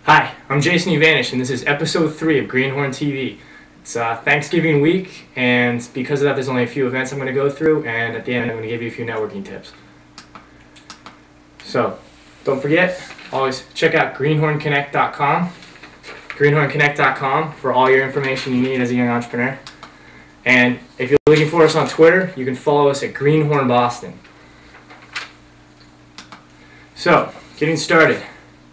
Hi, I'm Jason Uvanish, and this is episode 3 of Greenhorn TV. It's Thanksgiving week, and because of that, there's only a few events I'm going to go through, and at the end, I'm going to give you a few networking tips. So, don't forget, always check out GreenhornConnect.com, GreenhornConnect.com for all your information you need as a young entrepreneur. And if you're looking for us on Twitter, you can follow us at GreenhornBoston. So, getting started.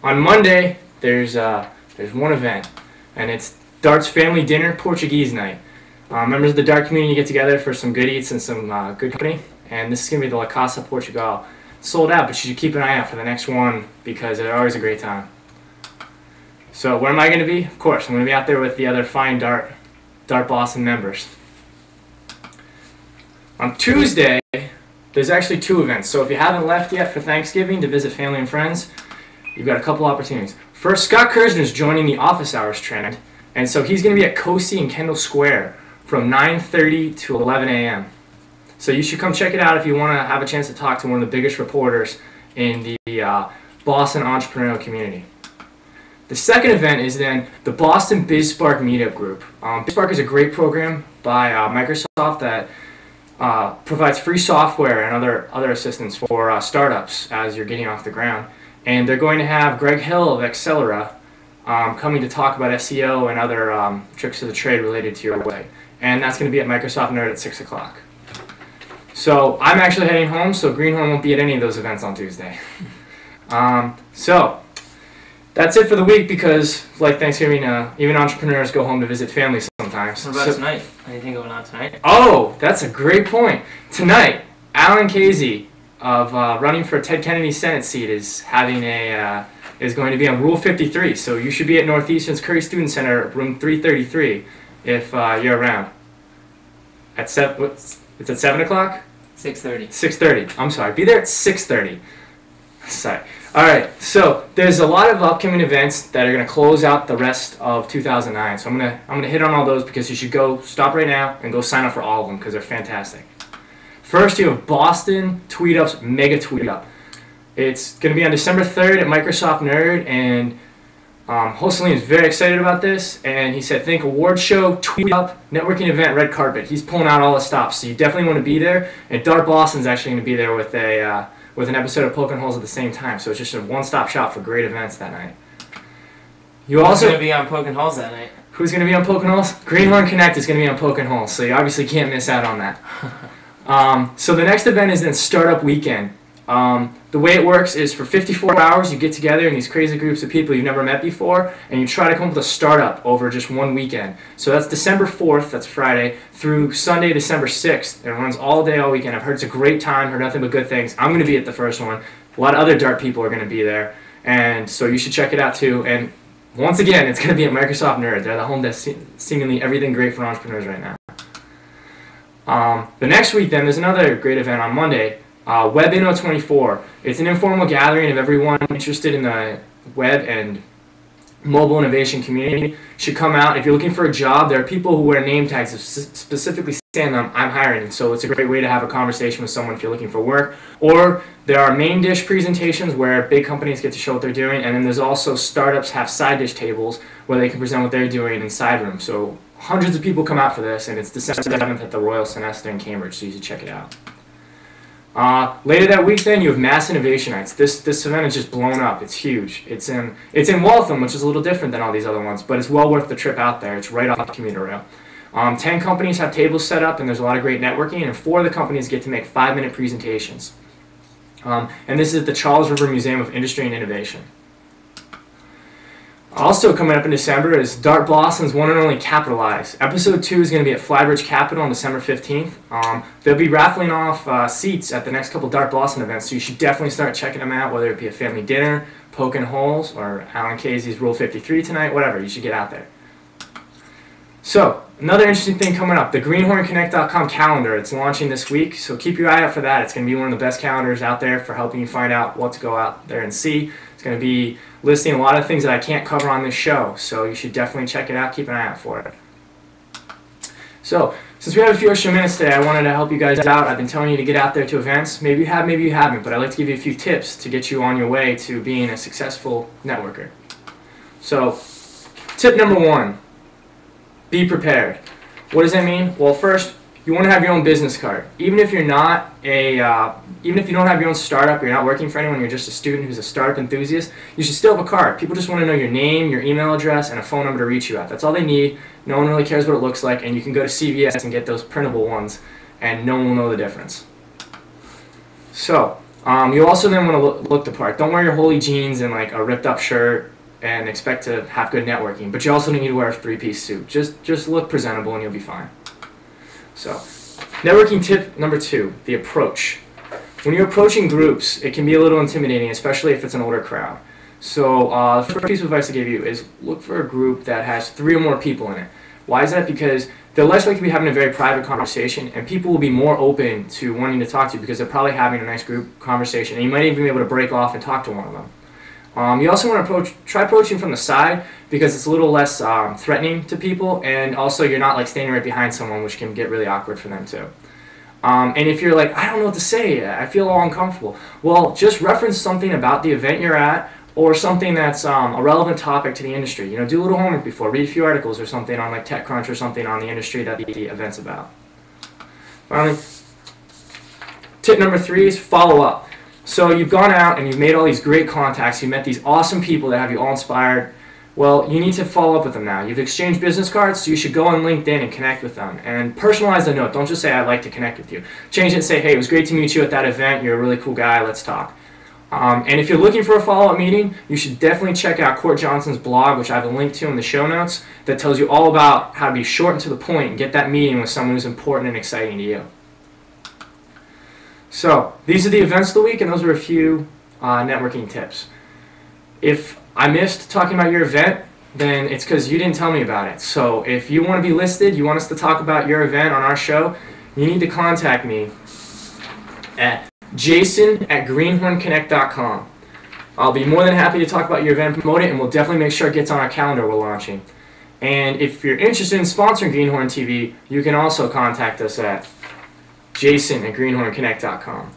On Monday, there's one event, and it's Dart's Family Dinner Portuguese Night. Members of the Dart community get together for some good eats and some good company, and this is going to be the La Casa Portugal. It's sold out, but you should keep an eye out for the next one because they're always a great time. So where am I going to be? Of course, I'm going to be out there with the other fine Dart Boston members. On Tuesday, there's actually 2 events, so if you haven't left yet for Thanksgiving to visit family and friends, you've got a couple opportunities. First, Scott Kersner is joining the office hours trend, and so he's going to be at Cosi and Kendall Square from 9:30 to 11 a.m. So you should come check it out if you want to have a chance to talk to one of the biggest reporters in the Boston entrepreneurial community. The second event is then the Boston BizSpark Meetup Group. BizSpark is a great program by Microsoft that provides free software and other assistance for startups as you're getting off the ground. And they're going to have Greg Hill of Accelera coming to talk about SEO and other tricks of the trade related to your website. And that's going to be at Microsoft Nerd at 6 o'clock. So I'm actually heading home, so Greenhorn won't be at any of those events on Tuesday. So that's it for the week because, like Thanksgiving, even entrepreneurs go home to visit family sometimes. What about tonight? Anything going on tonight? Oh, that's a great point. Tonight, Alan Casey of running for Ted Kennedy's Senate seat is going to be on Rule 53. So you should be at Northeastern's Curry Student Center, room 333, if you're around. It's at 7 o'clock? 6:30. 6:30. I'm sorry. Be there at 6:30. Sorry. All right. So there's a lot of upcoming events that are going to close out the rest of 2009. So I'm gonna hit on all those because you should stop right now and go sign up for all of them because they're fantastic. First, you have Boston Tweet Up's Mega Tweet Up. It's going to be on December 3rd at Microsoft Nerd, and Hoselin is very excited about this, and he said, think award show, tweet up, networking event, red carpet. He's pulling out all the stops, so you definitely want to be there, and Dart Boston's actually going to be there with an episode of Poking Holes at the same time, so it's just a one-stop shop for great events that night. Who's going to be on Poking Holes that night? Who's going to be on Poking Holes? Greenhorn Connect is going to be on Poking Holes, so you obviously can't miss out on that. So the next event is then Startup Weekend. The way it works is for 54 hours you get together in these crazy groups of people you've never met before and you try to come up with a startup over just one weekend. So that's December 4th, that's Friday, through Sunday, December 6th. It runs all day, all weekend. I've heard it's a great time, heard nothing but good things. I'm going to be at the first one. A lot of other Dart people are going to be there, and so you should check it out too. And once again, it's going to be at Microsoft Nerd. They're the home that's seemingly everything great for entrepreneurs right now. The next week then, there's another great event on Monday, WebInno 24. It's an informal gathering of everyone interested in the web and mobile innovation community. Should come out. If you're looking for a job, there are people who wear name tags that specifically say on them, I'm hiring. So it's a great way to have a conversation with someone if you're looking for work. Or there are main dish presentations where big companies get to show what they're doing, and then there's also startups have side dish tables where they can present what they're doing in side rooms. So hundreds of people come out for this, and it's December 7th at the Royal Sonesta in Cambridge, so you should check it out. Later that week then, you have Mass Innovation Nights. This event is just blown up. It's huge. It's in Waltham, which is a little different than all these other ones, but it's well worth the trip out there. It's right off the commuter rail. 10 companies have tables set up, and there's a lot of great networking, and 4 of the companies get to make 5-minute presentations. And this is at the Charles River Museum of Industry and Innovation. Also coming up in December is Dart Boston's one and only Capitalize. Episode 2 is going to be at Flybridge Capital on December 15th. They'll be raffling off seats at the next couple Dart Boston events, so you should definitely start checking them out, whether it be a family dinner, Poking Holes, or Alan Casey's Rule 53 tonight, whatever. You should get out there. So, another interesting thing coming up, the GreenhornConnect.com calendar. It's launching this week, so keep your eye out for that. It's going to be one of the best calendars out there for helping you find out what to go out there and see. It's going to be listing a lot of things that I can't cover on this show, so you should definitely check it out. Keep an eye out for it. So, since we have a few extra minutes today, I wanted to help you guys out. I've been telling you to get out there to events. Maybe you have, maybe you haven't, but I'd like to give you a few tips to get you on your way to being a successful networker. So, tip number 1, be prepared. What does that mean? Well, first, you want to have your own business card. Even if you're not even if you don't have your own startup, you're not working for anyone, you're just a student who's a startup enthusiast, you should still have a card. People just want to know your name, your email address, and a phone number to reach you at. That's all they need. No one really cares what it looks like, and you can go to CVS and get those printable ones, and no one will know the difference. So, you also then want to look the part. Don't wear your holey jeans and like a ripped up shirt and expect to have good networking, but you also need to wear a 3-piece suit. Just look presentable and you'll be fine. So, networking tip number 2, the approach. When you're approaching groups, it can be a little intimidating, especially if it's an older crowd. So, the first piece of advice I give you is look for a group that has 3 or more people in it. Why is that? Because they're less likely to be having a very private conversation, and people will be more open to wanting to talk to you because they're probably having a nice group conversation, and you might even be able to break off and talk to one of them. You also want to try approaching from the side because it's a little less threatening to people, and also you're not like standing right behind someone, which can get really awkward for them too. And if you're like, I don't know what to say, I feel all uncomfortable, well, just reference something about the event you're at or something that's a relevant topic to the industry. You know, do a little homework before, read a few articles or something on like TechCrunch or something on the industry that the event's about. Finally, tip number 3 is follow up. So you've gone out and you've made all these great contacts, you met these awesome people that have you all inspired. Well, you need to follow up with them now. You've exchanged business cards, so you should go on LinkedIn and connect with them. And personalize the note. Don't just say, I'd like to connect with you. Change it and say, hey, it was great to meet you at that event. You're a really cool guy. Let's talk. And if you're looking for a follow-up meeting, you should definitely check out Court Johnson's blog, which I have a link to in the show notes, that tells you all about how to be short and to the point and get that meeting with someone who's important and exciting to you. So, these are the events of the week, and those are a few networking tips. If I missed talking about your event, then it's because you didn't tell me about it. So if you want to be listed, you want us to talk about your event on our show, you need to contact me at jason@greenhornconnect.com. I'll be more than happy to talk about your event and promote it, and we'll definitely make sure it gets on our calendar we're launching. And if you're interested in sponsoring Greenhorn TV, you can also contact us at jason@greenhornconnect.com.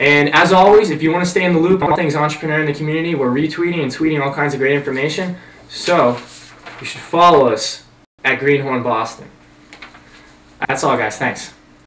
And as always, if you want to stay in the loop on all things entrepreneur in the community, we're retweeting and tweeting all kinds of great information. So you should follow us at Greenhorn Boston. That's all, guys. Thanks.